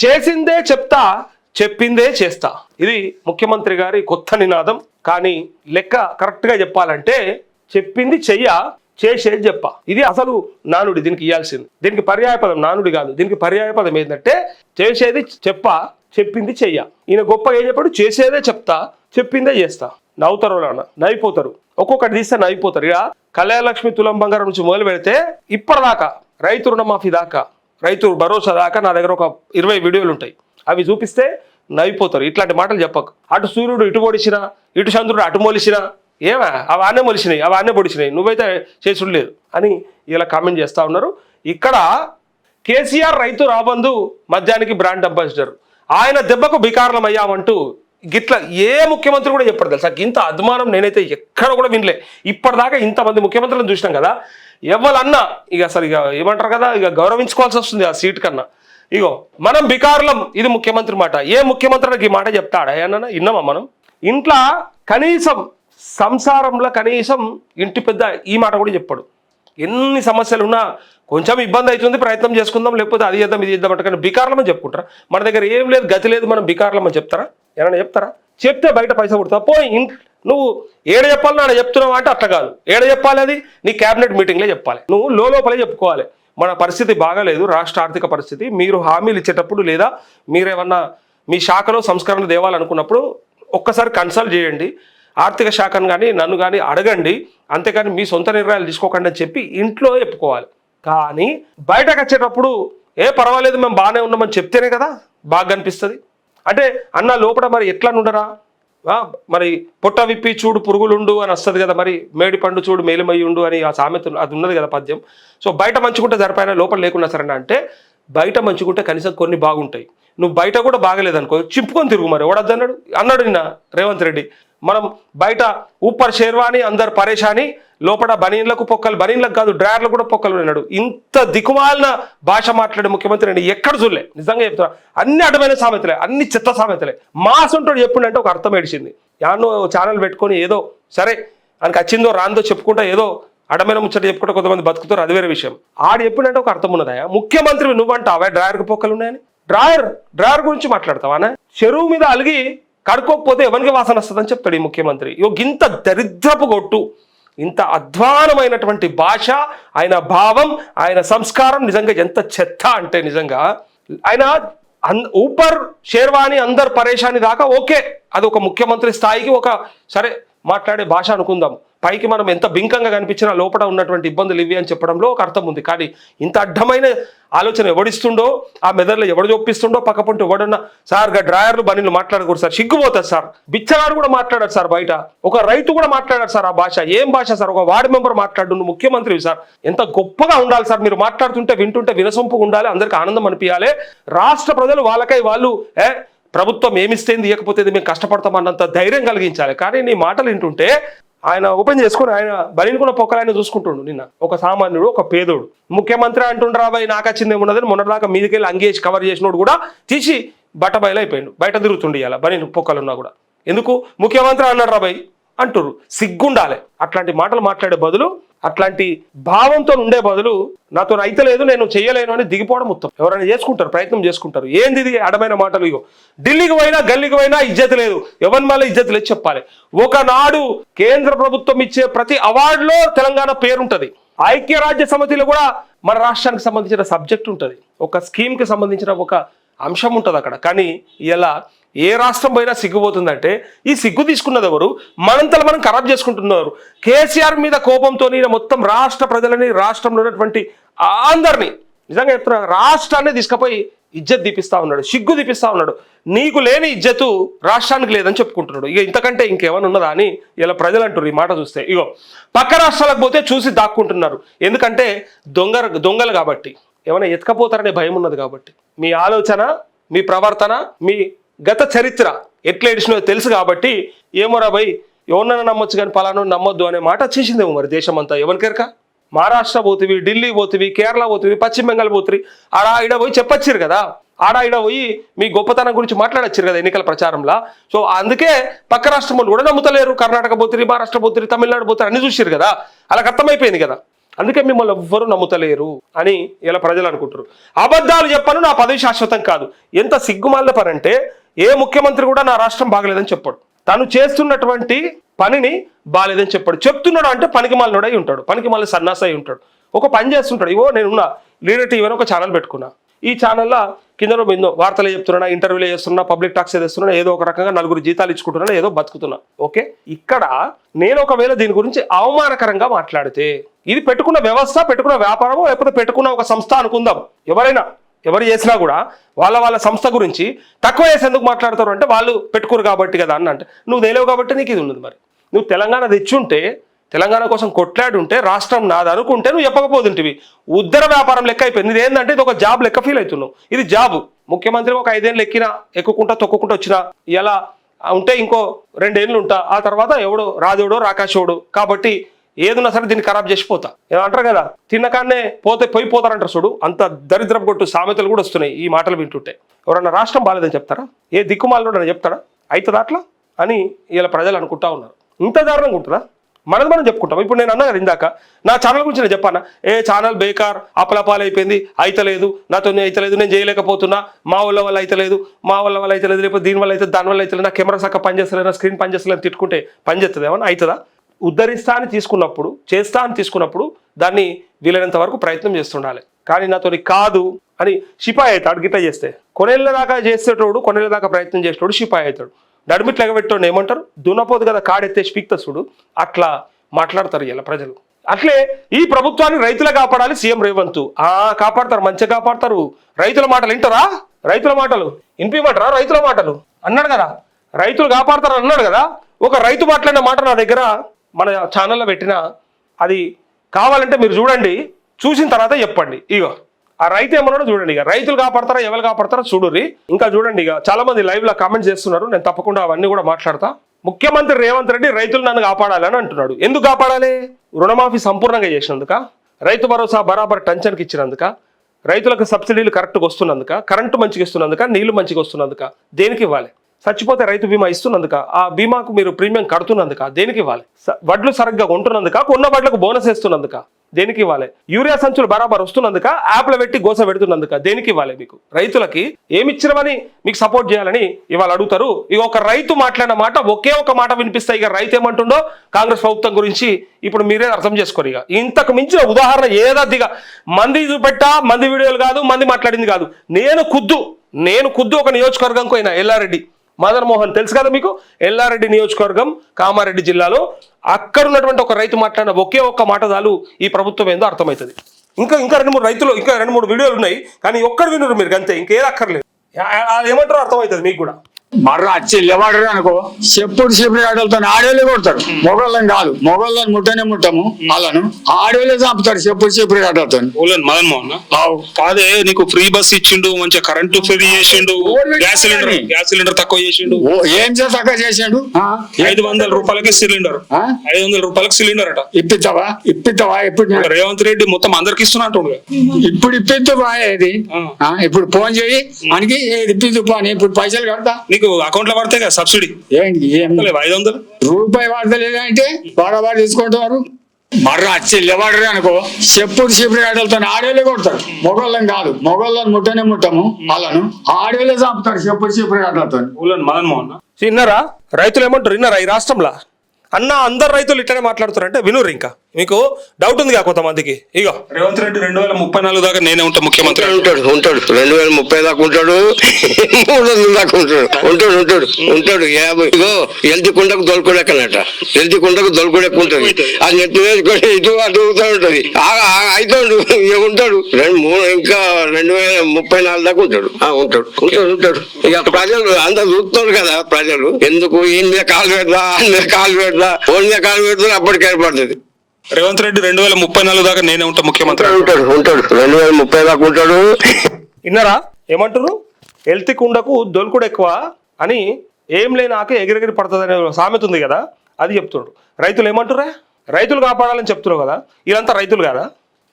చేసిందే చెప్తా, చెప్పిందే చేస్తా. ఇది ముఖ్యమంత్రి గారి కొత్త నినాదం. కానీ లెక్క కరెక్ట్గా చెప్పాలంటే చెప్పింది చెయ్య, చేసేది చెప్ప. ఇది అసలు నానుడి. దీనికి ఇవ్వాల్సింది. దీనికి పర్యాయపదం నానుడి కాదు, దీనికి పర్యాయపదం ఏంటంటే చేసేది చెప్ప, చెప్పింది చెయ్య. ఈయన గొప్ప ఏం చెప్పాడు? చేసేదే చెప్తా, చెప్పిందే చేస్తా. నవ్వుతారు అన్న, నవ్విపోతారు. ఒక్కొక్కటి తీస్తే నవ్విపోతారు. ఇక కళ్యాణలక్ష్మి తులం బంగారం నుంచి మొదలు పెడితే ఇప్పటిదాకా రైతు రుణమాఫీ దాకా, రైతు భరోసా దాకా నా దగ్గర ఒక 20 వీడియోలు ఉంటాయి. అవి చూపిస్తే నవ్విపోతారు. ఇట్లాంటి మాటలు చెప్పకు. అటు సూర్యుడు ఇటు పొడిచినా, ఇటు చంద్రుడు అటు మొలిసినా, ఏమా అవి ఆనే మొలిసినాయి, అవి ఆనే పొడిచినాయి, నువ్వైతే చేసుడు లేదు అని ఇలా కామెంట్ చేస్తూ ఉన్నారు. ఇక్కడ కేసీఆర్ రైతు రాబందు మద్యానికి బ్రాండ్ అంబాసిడర్, ఆయన దెబ్బకు బికారణం అయ్యామంటూ గిట్లా ఏ ముఖ్యమంత్రి కూడా చెప్పాడు తెలుసా? ఇంత అద్మానం నేనైతే ఎక్కడ కూడా వినలే. ఇప్పటిదాకా ఇంతమంది ముఖ్యమంత్రులను చూసినాం కదా, ఎవరన్నా ఇక అసలు ఇక ఏమంటారు కదా, ఇక గౌరవించుకోవాల్సి వస్తుంది ఆ సీట్ కన్నా. ఇగో మనం బికారులం, ఇది ముఖ్యమంత్రి మాట. ఏ ముఖ్యమంత్రికి ఈ మాట చెప్తాడా? ఏమన్నా విన్నామా మనం? ఇంట్లో కనీసం సంసారంలో కనీసం ఇంటి పెద్ద ఈ మాట కూడా చెప్పాడు. ఎన్ని సమస్యలు ఉన్నా కొంచెం ఇబ్బంది అవుతుంది, ప్రయత్నం చేసుకుందాం, లేకపోతే అది చేద్దాం ఇది చేద్దాం అంటే, కానీ బికారులమని చెప్పుకుంటారా? మన దగ్గర ఏం లేదు, గతి లేదు, మనం బికారులమని చెప్తారా? ఏమన్నా చెప్తారా? చెప్తే బయట పైసా కొడతావు. పోయి నువ్వు ఏడ చెప్పాలి, నాన్న చెప్తున్నావు అంటే అట్లా కాదు. ఏడ చెప్పాలి? అది నీ క్యాబినెట్ మీటింగ్లో చెప్పాలి. నువ్వు లోపలే చెప్పుకోవాలి. మన పరిస్థితి బాగాలేదు, రాష్ట్ర ఆర్థిక పరిస్థితి, మీరు హామీలు ఇచ్చేటప్పుడు లేదా మీరేమన్నా మీ శాఖలో సంస్కరణ తేవాలనుకున్నప్పుడు ఒక్కసారి కన్సల్ట్ చేయండి, ఆర్థిక శాఖను కానీ నన్ను కానీ అడగండి, అంతేకాని మీ సొంత నిర్ణయాలు తీసుకోకండి అని చెప్పి ఇంట్లో చెప్పుకోవాలి. కానీ బయటకు వచ్చేటప్పుడు పర్వాలేదు మేము బాగానే ఉన్నామని చెప్తేనే కదా బాగా అనిపిస్తుంది. అంటే అన్న లోపల మరి ఎట్లా ఉండరా, మరి పొట్ట విప్పి చూడు పురుగులుండు అని వస్తుంది కదా, మరి మేడి పండు చూడు మేలుమయ్యి ఉండు అని ఆ సామెత అది ఉన్నది కదా పద్యం. సో బయట మంచుకుంటే సరిపోయినా లోపల లేకుండా సరేనా అంటే, బయట మంచుకుంటే కనీసం కొన్ని బాగుంటాయి. నువ్వు బయట కూడా బాగలేదనుకో చింపుకొని తిరుగు. మరి ఎవడద్దు అన్నాడు నిన్న రేవంత్ రెడ్డి. మనం బయట ఊపర్ షేర్వాణి అందరు పరేషాని, లోపల బనీన్లకు పొక్కలు, బనీన్లకు కాదు డ్రైవర్లు కూడా పొక్కలు ఉన్నాడు. ఇంత దిక్కుమాలిన భాష మాట్లాడే ముఖ్యమంత్రి నేను ఎక్కడ చూడలే. నిజంగా చెప్తున్నా, అన్ని అడ్డమైన సామెతలే, అన్ని చెత్త సామెతలే. మాసంటోడు చెప్పుండంటే ఒక అర్థం ఏడిచింది. యాన్నో ఛానల్ పెట్టుకొని ఏదో సరే ఆయనకి వచ్చిందో రాందో చెప్పుకుంటా ఏదో అడమైన ముచ్చట చెప్పుకుంటే కొంతమంది బతుకుతారు, అది వేరే విషయం. ఆడు చెప్పుడంటే ఒక అర్థం ఉన్నదాయా? ముఖ్యమంత్రి నువ్వంటావా డ్రైవర్కి పొక్కలు ఉన్నాయని? డ్రైవర్ గురించి మాట్లాడతావానే? చెరువు మీద అలిగి కడుక్కోకపోతే ఎవరికి వాసన వస్తుందని చెప్తాడు ఈ ముఖ్యమంత్రి. ఇంత దరిద్రపు కొట్టు, ఇంత అధ్వానమైనటువంటి భాష, ఆయన భావం, ఆయన సంస్కారం నిజంగా ఎంత చెత్త అంటే, నిజంగా ఆయన ఊపర్ షేర్వాణి అందరు పరేషాని దాకా ఓకే, అది ఒక ముఖ్యమంత్రి స్థాయికి ఒక సరే మాట్లాడే భాష అనుకుందాం. పైకి మనం ఎంత బింకంగా కనిపించినా లోపల ఉన్నటువంటి ఇబ్బందులు ఇవి అని చెప్పడంలో ఒక అర్థం ఉంది. కానీ ఇంత అడ్డమైన ఆలోచన ఎవడిస్తుండో, ఆ మెదడులో ఎవడు చొప్పిస్తుండో, పక్కపంటూ ఎవడన్నా సార్ డ్రాయర్లు బనీలు మాట్లాడకూడదు సార్, సిగ్గుపోతుంది సార్, బిచ్చగాడు కూడా మాట్లాడాడు సార్, బయట ఒక రైతు కూడా మాట్లాడాడు సార్. ఆ భాష ఏం భాష సార్? ఒక వార్డు మెంబర్ మాట్లాడు, నువ్వు ముఖ్యమంత్రి సార్, ఎంత గొప్పగా ఉండాలి సార్, మీరు మాట్లాడుతుంటే వింటుంటే వినసొంపుగా ఉండాలి, అందరికీ ఆనందం అనిపించాలి, రాష్ట్ర ప్రజలు వాళ్ళకై వాళ్ళు ప్రభుత్వం ఏమిస్తేంది ఇవ్వకపోతే మేము కష్టపడతామన్నంత ధైర్యం కలిగించాలి. కానీ నీ మాటలు వింటుంటే ఆయన ఓపెన్ చేసుకుని ఆయన బలిని కూడా పొక్కలైన చూసుకుంటుండు. నిన్న ఒక సామాన్యుడు, ఒక పేదోడు ముఖ్యమంత్రి అంటుండ్రా బాయ్, నాకు వచ్చింది ఏమున్నదని మొన్నటిదాకా మీదకెళ్ళి అంగేసి కవర్ చేసినోడు కూడా తీసి బట్టబయలు అయిపోయాడు. బయట తిరుగుతుండే ఇలా బలిని పొక్కలున్నా కూడా. ఎందుకు ముఖ్యమంత్రి అన్నాడు రా బాయ్ అంటుర్రు? సిగ్గుండాలి. అట్లాంటి మాటలు మాట్లాడే బదులు, అట్లాంటి భావంతో ఉండే బదులు నాతో అయితే లేదు నేను చెయ్యలేను అని దిగిపోవడం మొత్తం. ఎవరైనా చేసుకుంటారు, ప్రయత్నం చేసుకుంటారు. ఏంది ఇది అడమైన మాటలు? ఇగో ఢిల్లీకి పోయినా గల్లీకి పోయినా ఇజ్జత్ లేదు, ఎవరి మళ్ళీ ఇజ్జత్ లేదు చెప్పాలి. ఒకనాడు కేంద్ర ప్రభుత్వం ఇచ్చే ప్రతి అవార్డులో తెలంగాణ పేరుంటది. ఐక్యరాజ్య సమితిలో కూడా మన రాష్ట్రానికి సంబంధించిన సబ్జెక్ట్ ఉంటుంది, ఒక స్కీమ్కి సంబంధించిన ఒక అంశం ఉంటుంది అక్కడ. కానీ ఇలా ఏ రాష్ట్రం పోయినా సిగ్గుపోతుందంటే, ఈ సిగ్గు తీసుకున్నది ఎవరు? మనంతలో మనం ఖరాబ్ చేసుకుంటున్నారు. కేసీఆర్ మీద కోపంతో మొత్తం రాష్ట్ర ప్రజలని, రాష్ట్రంలో ఉన్నటువంటి అందరినీ, నిజంగా చెప్తున్నా, రాష్ట్రాన్ని తీసుకుపోయి ఇజ్జత్ దీపిస్తా ఉన్నాడు, సిగ్గు దీపిస్తా ఉన్నాడు. నీకు లేని ఇజ్జతు రాష్ట్రానికి లేదని చెప్పుకుంటున్నాడు. ఇక ఇంతకంటే ఇంకేమైనా ఉన్నదా అని ఇలా ప్రజలు అంటారు ఈ మాట చూస్తే. ఇగో పక్క రాష్ట్రాలకు పోతే చూసి దాక్కుంటున్నారు. ఎందుకంటే దొంగలు కాబట్టి, ఏమైనా ఎత్తుకపోతారనే భయం ఉన్నది కాబట్టి. మీ ఆలోచన, మీ ప్రవర్తన, మీ గత చరిత్ర ఎట్లా ఏడిచినో తెలుసు కాబట్టి ఏమోరా భయ్ ఎవరినైనా నమ్మొచ్చు కానీ పలానా నమ్మొద్దు అనే మాట వచ్చేసిందేమో మరి దేశం అంతా. ఎవరికెరక? మహారాష్ట్ర పోతివి, ఢిల్లీ పోతివి, కేరళ పోతివి, పశ్చిమ బెంగాల్ పోతివి, ఆడ పోయి చెప్పొచ్చారు కదా, ఆడ పోయి మీ గొప్పతనం గురించి మాట్లాడొచ్చారు కదా ఎన్నికల ప్రచారంలో. సో అందుకే పక్క రాష్ట్రం వాళ్ళు కూడా నమ్ముతలేరు. కర్ణాటక పోతిరి, మహారాష్ట్ర పోతిరి, తమిళనాడు పోతిరి అన్ని చూసారు కదా, వాళ్ళకి అర్థమైపోయింది కదా. అందుకే మిమ్మల్ని ఎవ్వరూ నమ్ముతలేరు అని ఇలా ప్రజలు అనుకుంటారు. అబద్ధాలు చెప్పను, నా పదవి శాశ్వతం కాదు. ఎంత సిగ్గుమాలిన పని అంటే ఏ ముఖ్యమంత్రి కూడా నా రాష్ట్రం బాగలేదని చెప్పాడు. తను చేస్తున్నటువంటి పనిని బాగలేదని చెప్పాడు. చెప్తున్నాడు అంటే పనికి మాలినోడై ఉంటాడు, పనికి మాలిన సన్నాసి అయి ఉంటాడు. ఒక పని చేస్తుంటాడు. ఇవో నేనున్నా లీడర్ టీవీ అని ఒక ఛానల్ పెట్టుకున్నా. ఈ ఛానల్లో కిందలో మీద వార్తలు చెప్తున్నా, ఇంటర్వ్యూలు చేస్తున్నా, పబ్లిక్ టాక్స్ చేస్తున్నా, ఏదో ఒక రకంగా నలుగురు జీతాలు ఇచ్చుకుంటున్నా, ఏదో బతుకుతున్నా. ఓకే, ఇక్కడ నేను ఒకవేళ దీని గురించి అవమానకరంగా మాట్లాడితే ఇది పెట్టుకున్న వ్యవస్థ, పెట్టుకున్న వ్యాపారమో లేకపోతే పెట్టుకున్న ఒక సంస్థ అనుకుందాం. ఎవరు చేసినా కూడా వాళ్ళ సంస్థ గురించి తక్కువ చేసి ఎందుకు మాట్లాడతారు అంటే వాళ్ళు పెట్టుకోరు కాబట్టి కదా అని అంటే నువ్వు తెలియవు కాబట్టి నీకు ఇది ఉన్నది. మరి నువ్వు తెలంగాణ తెచ్చుంటే, తెలంగాణ కోసం కొట్లాడుంటే, రాష్ట్రం నాది అనుకుంటే నువ్వు చెప్పకపోతుంటివి. ఉద్దర వ్యాపారం లెక్క అయిపోయింది. ఇది ఏంటంటే ఇది ఒక జాబ్ లెక్క ఫీల్ అవుతున్నావు. ఇది జాబు. ముఖ్యమంత్రి ఒక 5 ఏళ్ళు ఎక్కినా, ఎక్కుకుంటా తొక్కుకుంటూ వచ్చినా, ఇలా ఉంటే ఇంకో 2 ఏళ్ళు ఉంటా, ఆ తర్వాత ఎవడో రాజోడో రాకాశోడు కాబట్టి ఏదున్నా సరే దీన్ని ఖరాబ్ చేసిపోతా ఏమంటారు కదా, తిన్నకాన్నే పోతారంటారు చూడు. అంత దరిద్రపు కొట్టు సామెతలు కూడా వస్తున్నాయి ఈ మాటలు వింటుంటే. ఎవరన్నా రాష్ట్రం బాగాలేదని చెప్తారా? ఏ దిక్కుమాలను చెప్తారా? అవుతుందా అట్లా అని ఇలా ప్రజలు అనుకుంటా ఉన్నారు. ఇంత దారుణంగా ఉంటుందా? మనం చెప్పుకుంటాం. ఇప్పుడు నేను అన్నా కదా ఇందాక, నా ఛానల్ గురించి నేను చెప్పానా, ఏ ఛానల్ బేకార్, అప్పలపాలు అయిపోయింది, అయితలేదు, నాతో అయితలేదు, నేను చేయలేకపోతున్నా, మా వల్ల అయితలేదు, లేకపోతే దీనివల్ల అయితే దానివల్ల అయితలేదు, నా కెమెరా సక్క పనిచేస్తలేదు, నా స్క్రీన్ పనిచేస్తలేదు తిట్టుకుంటే పనిచేస్తుంది ఏమన్నా? అవుతుందా? ఉద్ధరిస్తా అని తీసుకున్నప్పుడు, చేస్తా అని తీసుకున్నప్పుడు దాన్ని వీలైనంత వరకు ప్రయత్నం చేస్తుండాలి. కానీ నాతో కాదు అని షిపాయి అవుతాడు. గిట్ట చేస్తే కొనేళ్ళ దాకా చేసేటోడు, కొనేళ్ళ దాకా ప్రయత్నం చేసేటోడు షిపాయి అవుతాడు. నడుమిట్లు ఎగబెట్టోడు ఏమంటారు, దున్నపోదు కదా కాడెత్తే స్పీక్తసుడు. అట్లా మాట్లాడతారు ఇలా ప్రజలు. అట్లే ఈ ప్రభుత్వాన్ని రైతులు కాపాడాలి సీఎం రేవంత్. కాపాడతారు, మంచిగా కాపాడతారు. రైతుల మాటలు వింటారా? రైతుల మాటలు వినిపించమంటారా? రైతుల మాటలు అన్నాడు కదా, రైతులు కాపాడతారు అన్నాడు కదా. ఒక రైతు మాట్లాడిన మాట నా దగ్గర మన ఛానల్లో పెట్టిన, అది కావాలంటే మీరు చూడండి, చూసిన తర్వాత చెప్పండి. ఇగో ఆ రైతు ఏమన్నాడో చూడండి. ఇక రైతులు కాపాడతారా ఎవరు కాపాడతారో చూడుర్రి. ఇంకా చూడండి, ఇక చాలా మంది లైవ్ లో కామెంట్స్ చేస్తున్నారు. నేను తప్పకుండా అవన్నీ కూడా మాట్లాడతా. ముఖ్యమంత్రి రేవంత్ రెడ్డి రైతులు నన్ను కాపాడాలని అంటున్నాడు. ఎందుకు కాపాడాలి? రుణమాఫీ సంపూర్ణంగా చేసినందుక, రైతు భరోసా బరాబర్ టెన్షన్కి ఇచ్చినందుక, రైతులకు సబ్సిడీలు కరెక్ట్గా వస్తున్నందుక, కరెంటు మంచిగా ఇస్తున్నందుక, నీళ్లు మంచిగా వస్తున్నందుక, దేనికి ఇవ్వాలి? చచ్చిపోతే రైతు బీమా ఇస్తున్నందుక, ఆ బీమాకు మీరు ప్రీమియం కడుతున్నందుక, దేనికి ఇవ్వాలి? వడ్లు సరిగ్గా కొంటున్నందుక, కొన్న వడ్లకు బోనస్ వేస్తున్నందుక, దేనికి ఇవ్వాలి? యూరియా సంచులు బరాబర్ వస్తున్నందుక, యాప్లో పెట్టి గోస పెడుతున్నందుక, దేనికి ఇవ్వాలి? మీకు రైతులకి ఏమిచ్చినవని మీకు సపోర్ట్ చేయాలని ఇవాళ అడుగుతారు. ఇక ఒక రైతు మాట్లాడిన మాట, ఒకే ఒక మాట వినిపిస్తాయి. ఇక రైతు ఏమంటుండో కాంగ్రెస్ ప్రభుత్వం గురించి ఇప్పుడు మీరే అర్థం చేసుకోరు. ఇక ఇంతకు మించిన ఉదాహరణ ఏదద్దిగా మంది చూపెట్టా, మంది వీడియోలు కాదు, మంది మాట్లాడింది కాదు. నేను ఖుద్దు ఒక నియోజకవర్గంకి పోయినా, ఎల్లారెడ్డి మదన్ మోహన్ తెలుసు కదా మీకు, ఎల్లారెడ్డి నియోజకవర్గం కామారెడ్డి జిల్లాలో. అక్కడ ఉన్నటువంటి ఒక రైతు మాట్లాడిన ఒకే ఒక్క మాట చాలు ఈ ప్రభుత్వం ఏందో అర్థమవుతుంది. ఇంకా 2-3 రైతులు, ఇంకా 2-3 వీడియోలు ఉన్నాయి, కానీ ఒక్కడు వినరు మీరు అంతే, ఇంకేది అక్కర్లేదు. ఏమంటారో అర్థమవుతుంది మీకు కూడా. మర్ర వచ్చి లేవాడరు అనుకో, చెప్పుడు ఆటలతో ఆడేళ్ళే కొడతారు. మొగళ్ళని కాదు, మొగళ్ళని ముట్టము వాళ్ళను, ఆడేళ్ళే చంపుతారు చెప్పుడు ఆటలతో. మదన్ మోహన్ కాదే, నీకు ఫ్రీ బస్ ఇచ్చిండు, మంచిగా కరెంటు ఫ్రీ చేసిండు, గ్యాస్ సిలిండర్ తక్కువ చేసిండు. ఏం తక్కువ చేసిండు? 500 రూపాయలకి సిలిండర్, 500 రూపాయలకి సిలిండర్ అట. ఇప్పిద్దావా ఇప్పుడు రేవంత్ రెడ్డి మొత్తం అందరికి ఇస్తున్నా అంటుండు. ఇప్పుడు ఇప్పిద్దు ఏది, ఇప్పుడు ఫోన్ చేయి మనకి ఇప్పిద్దు పని, ఇప్పుడు పైసలు కడతా, అకౌంట్ లో పడతాయి కదా సబ్సిడీ. ఏంటి 500 రూపాయి పడతలేదంటే వాడవాడు తీసుకుంటారు. మర్ర వచ్చి లేవాడరు అనుకో, చెప్పుడు ఆటలతో ఆడేళ్ళే కొడతారు. మొగళ్ళని కాదు, మొగళ్ళని ముట్టము వాళ్ళను, ఆడేళ్ళే చంపుతారు చెప్పుడు ఆటలతో. మదన్ మోహన్ విన్నారా? రైతులు ఏమంటారు విన్నారా? ఈ రాష్ట్రంలో అన్న అందరు రైతులు ఇట్లనే మాట్లాడుతారు అంటే వినురు. ఇంకా మీకు డౌట్ ఉంది కొంతమందికి. ఇగో రేవంత్ రెడ్డి 2034 దాకా నేనే ఉంటా ముఖ్యమంత్రి ఉంటాడు 2030 దాకా ఉంటాడు, 300 దాకా ఉంటాడు 50. ఇగో ఎల్తికుండకు దొలకొడెక్కనట, ఎల్తికుండకు దొలకొడెక్కు ఉంటుంది. అది నెట్ వేసుకొని ఇటు అటు ఉంటది. అయితే ఉంటాడు ఇంకా 2034 దాకా ఉంటాడు. ఇక ప్రజలు అందరు చూస్తున్నారు కదా, ప్రజలు ఎందుకు ఈయన మీద కాలు పెడదా, ఆయన మీద కాలు పెడదా, ఫోన్ మీద కాలు పెడతా, అప్పటికి ఏర్పడుతుంది. రేవంత్ రెడ్డి 2034 దాకా నేనే ఉంటా ముఖ్యమంత్రి ఉంటాడు 2030 దాకా ఉంటాడు. విన్నారా ఏమంటారు? ఎల్తి కుండకు దొలుకుడు ఎక్కువ అని, ఏం లేనాక ఎగిరెగిరి పడుతుంది అనే సామెత ఉంది కదా, అది చెప్తున్నాడు. రైతులు ఏమంటారా? రైతులు కాపాడాలని చెప్తున్నావు కదా, వీళ్ళంతా రైతులు కదా,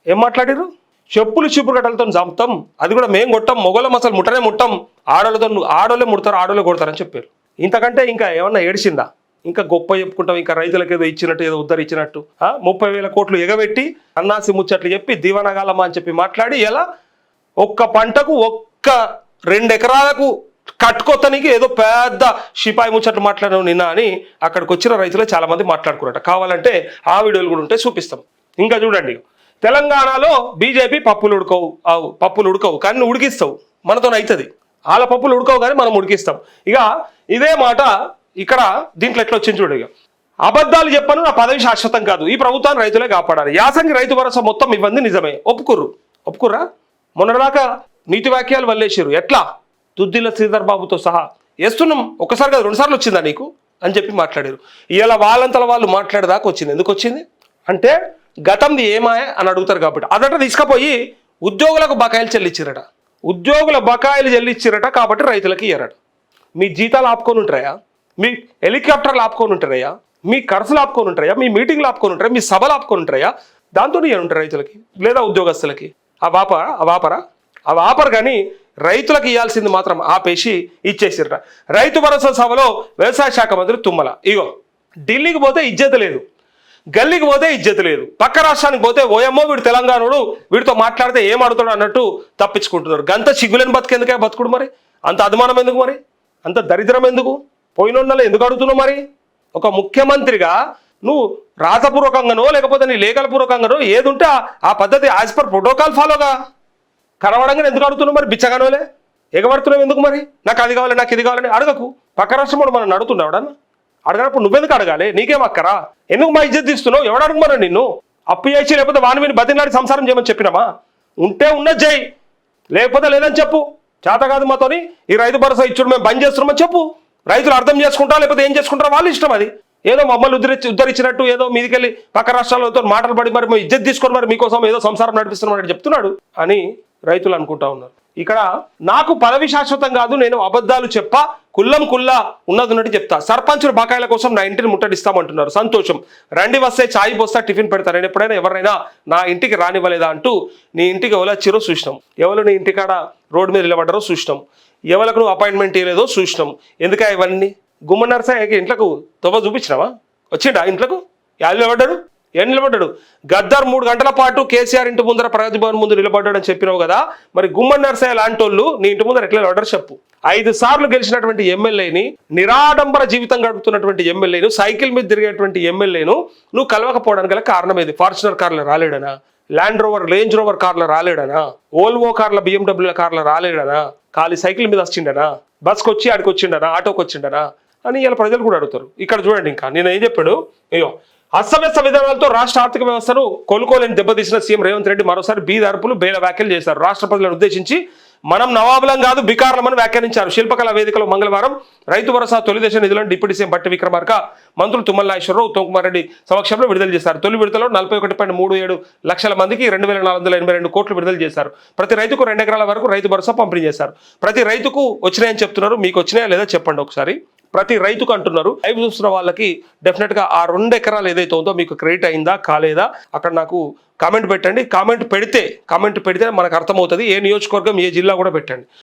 ఏం మాట్లాడారు? చెప్పులు చిపురు గడ్డలతో చంపుతాం, అది కూడా మేము కొట్టాం, మొగలం అసలు ముట్టనే ముట్టాం, ఆడోళ్ళే ముడతారు, ఆడోళ్ళే కొడతారని చెప్పారు. ఇంతకంటే ఇంకా ఏమన్నా ఏడిచిందా? ఇంకా గొప్ప చెప్పుకుంటాం, ఇంకా రైతులకు ఏదో ఇచ్చినట్టు ఏదో ఉద్ధరించినట్టు 30,000 కోట్లు ఎగబెట్టి అన్నాసి ముచ్చట్లు చెప్పి దీవనగాలమా అని చెప్పి మాట్లాడి ఎలా ఒక్క పంటకు 2 ఎకరాలకు కట్టుకొత్తనికి ఏదో పెద్ద షిపాయి ముచ్చట్లు మాట్లాడడం నిన్న అని అక్కడికి వచ్చిన రైతులు చాలా మంది మాట్లాడుకున్నట్ట. కావాలంటే ఆ వీడియోలు కూడా ఉంటే చూపిస్తాం. ఇంకా చూడండి, తెలంగాణలో బీజేపీ పప్పులు ఉడకవు కానీ నువ్వు ఉడికిస్తావు, మనతో అవుతుంది. వాళ్ళ పప్పులు ఉడకవు కానీ మనం ఉడికిస్తాం. ఇక ఇదే మాట ఇక్కడ దీంట్లో ఎట్లా వచ్చింది చూడు. ఇక అబద్ధాలు చెప్పను, నా పదవి శాశ్వతం కాదు, ఈ ప్రభుత్వాన్ని రైతులే కాపాడాలి, యాసంగి రైతు భరోసా మొత్తం ఇవ్వండి నిజమే, ఒప్పుకుర్రా? మొన్నదాకా నీతి వాక్యాలు వల్లేసారు. ఎట్లా? దుద్దిల శ్రీధర్ బాబుతో సహా వేస్తున్నాం, ఒకసారి కాదు 2 సార్లు వచ్చిందా నీకు అని చెప్పి మాట్లాడారు. ఇలా వాళ్ళంతల వాళ్ళు మాట్లాడేదాకా వచ్చింది. ఎందుకు వచ్చింది అంటే గతంది ఏమాయ అని అడుగుతారు కాబట్టి. అదట తీసుకుపోయి ఉద్యోగులకు బకాయిలు చెల్లించారట, ఉద్యోగుల బకాయిలు చెల్లించారట కాబట్టి రైతులకి ఇయ్యారట. మీ జీతాలు ఆపుకొని ఉంటాయా, మీ హెలికాప్టర్లు ఆపుకొని ఉంటారయ్యా, మీ ఖర్చులు ఆపుకొని ఉంటాయా, మీ మీటింగ్లు ఆపుకొని ఉంటాయా, మీ సభలు ఆపుకొని ఉంటాయా? దాంతో ఉంటారు రైతులకి లేదా ఉద్యోగస్తులకి. అవి ఆపరు కానీ రైతులకు ఇవ్వాల్సింది మాత్రం ఆపేసి ఇచ్చేసిరట. రైతు భరోసా సభలో వ్యవసాయ శాఖ మంత్రి తుమ్మల, ఇగో ఢిల్లీకి పోతే ఇజ్జత లేదు, గల్లీకి పోతే ఇజ్జత లేదు, పక్క రాష్ట్రానికి పోతే ఓయమ్మో వీడు తెలంగాణడు, వీడితో మాట్లాడితే ఏం అడుగుతాడు అన్నట్టు తప్పించుకుంటున్నారు. గంత సిగ్గులేని బతికేందుకే బతుకుడు మరి? అంత అభిమానం ఎందుకు మరి? అంత దరిద్రం ఎందుకు? పోయినోళ్ళ ఎందుకు అడుగుతున్నావు మరి? ఒక ముఖ్యమంత్రిగా నువ్వు రాతపూర్వకంగానో లేకపోతే నీ లేఖలపూర్వకంగానో ఏది ఉంటే ఆ పద్ధతి యాజ్ పర్ ప్రోటోకాల్ ఫాలోగా కనవడంగా ఎందుకు అడుగుతున్నావు మరి? బిచ్చగానోలే ఎగబడుతున్నావు ఎందుకు మరి? నాకు అది కావాలి, నాకు ఇది కావాలని అడగకు. పక్క రాష్ట్రం కూడా మనం అడుగుతున్నావు, అడగనప్పుడు నువ్వెందుకు అడగాలి? నీకేం అక్కరా? ఎందుకు మా ఇజ్జత్ తీస్తున్నావు? ఎవడు అడుగుమరా నిన్ను? అప్పు చేసి లేకపోతే వాని మీద బతినాడి సంసారం చేయమని చెప్పినామా? ఉంటే ఉన్నది చేయి, లేకపోతే లేదని చెప్పు. చేత కాదు మాతోని ఈ రైతు భరోసా ఇచ్చుడు మేము బంద్ చేస్తున్నామని చెప్పు. రైతులు అర్థం చేసుకుంటారా లేకపోతే ఏం చేసుకుంటారో వాళ్ళు ఇష్టం. అది ఏదో మమ్మల్ని ఉద్ధరించినట్టు ఏదో మీదికెళ్ళి పక్క రాష్ట్రాలతో మాటలు పడి మరి మేము ఇజ్జత్ తీసుకొని మరి మీకోసం ఏదో సంసారం నడిపిస్తున్నామని చెప్తున్నాడు అని రైతులు అనుకుంటా ఉన్నారు. ఇక్కడ నాకు పదవి శాశ్వతం కాదు, నేను అబద్ధాలు చెప్పా, కుల్లా ఉన్నది చెప్తా. సర్పంచుల బకాయిల కోసం నా ఇంటిని ముట్టడిస్తామంటున్నారు. సంతోషం, రండి వస్తే చాయ్ పోస్తా టిఫిన్ పెడతా. నేను ఎప్పుడైనా ఎవరైనా నా ఇంటికి రానివ్వలేదా అంటూ నీ ఇంటికి ఎవరు వచ్చిరో చూసినాం, ఎవరు నీ ఇంటికాడ రోడ్డు మీద నిలబడ్డారో చూసినాం, ఎవరికి నువ్వు అపాయింట్మెంట్ ఇవ్వలేదో చూసినాం. ఎందుక ఇవన్నీ? గుమ్మ నరసయ్యకి ఇంట్లోకి తొవ్వ చూపించినావా? వచ్చిండా ఇంట్లోకి? ఏం నిలబడ్డాడు? గద్దర్ 3 గంటల పాటు కేసీఆర్ ఇంటి ముందర ప్రగతి భవన్ ముందు నిలబడ్డాడు అని చెప్పినావు కదా, మరి గుమ్మడి నరసయ్య లాంటి వాళ్ళు నీ ఇంటి ముందర ఎట్లా నిలబడ్డారు చెప్పు. 5 సార్లు గెలిచినటువంటి ఎమ్మెల్యేని, నిరాడంబర జీవితం గడుపుతున్నటువంటి ఎమ్మెల్యేను, సైకిల్ మీద తిరిగేటువంటి ఎమ్మెల్యేను నువ్వు కలవకపోవడానికి గల కారణం ఏది? ఫార్చునర్ కార్లో రాలేడనా? ల్యాండ్ రోవర్ రేంజ్ రోవర్ కార్లో రాలేడనా? ఓల్వో కార్ల BMW కార్లో రాలేడనా? ఖాళీ సైకిల్ మీద వచ్చిండనా? బస్కి వచ్చి ఆడికి వచ్చిండనా? ఆటోకి వచ్చిండనా అని ఇలా ప్రజలు కూడా అడుగుతారు. ఇక్కడ చూడండి, ఇంకా నేను ఏం చెప్పాడు, అయ్యో అస్తవ్యస్త విధానాలతో రాష్ట్ర ఆర్థిక వ్యవస్థను కొనుక్కోలేని దెబ్బతీసిన సీఎం రేవంత్ రెడ్డి మరోసారి బీద అరుపులు బేల వ్యాఖ్యలు చేశారు. రాష్ట్ర ప్రజలను ఉద్దేశించి మనం నవాబులం కాదు బికారులమని వ్యాఖ్యానించారు. శిల్పకళా వేదికలో మంగళవారం రైతు భరోసా తొలి దశ నిధులను డిప్యూటీ సీఎం బట్టి విక్రమార్క, మంత్రులు తుమ్మల నాగేశ్వరరావు, ఉత్తమ్ కుమార్ రెడ్డి సమక్షంలో విడుదల చేశారు. తొలి విడతలో 41.37 లక్షల మందికి 2,482 కోట్లు విడుదల చేశారు. ప్రతి రైతుకు 2 ఎకరాల వరకు రైతు భరోసా పంపిణీ చేశారు. ప్రతి రైతుకు వచ్చినాయని చెప్తున్నారు, మీకు వచ్చినాయా లేదా చెప్పండి ఒకసారి. ప్రతి రైతుకు అంటున్నారు. లైవ్ చూస్తున్న వాళ్ళకి డెఫినెట్ గా ఆ 2 ఎకరాలు ఏదైతే ఉందో మీకు క్రెడిట్ అయిందా కాలేదా అక్కడ నాకు కామెంట్ పెట్టండి. కామెంట్ పెడితే మనకు అర్థమవుతుంది. ఏ నియోజకవర్గం ఏ జిల్లా కూడా పెట్టండి.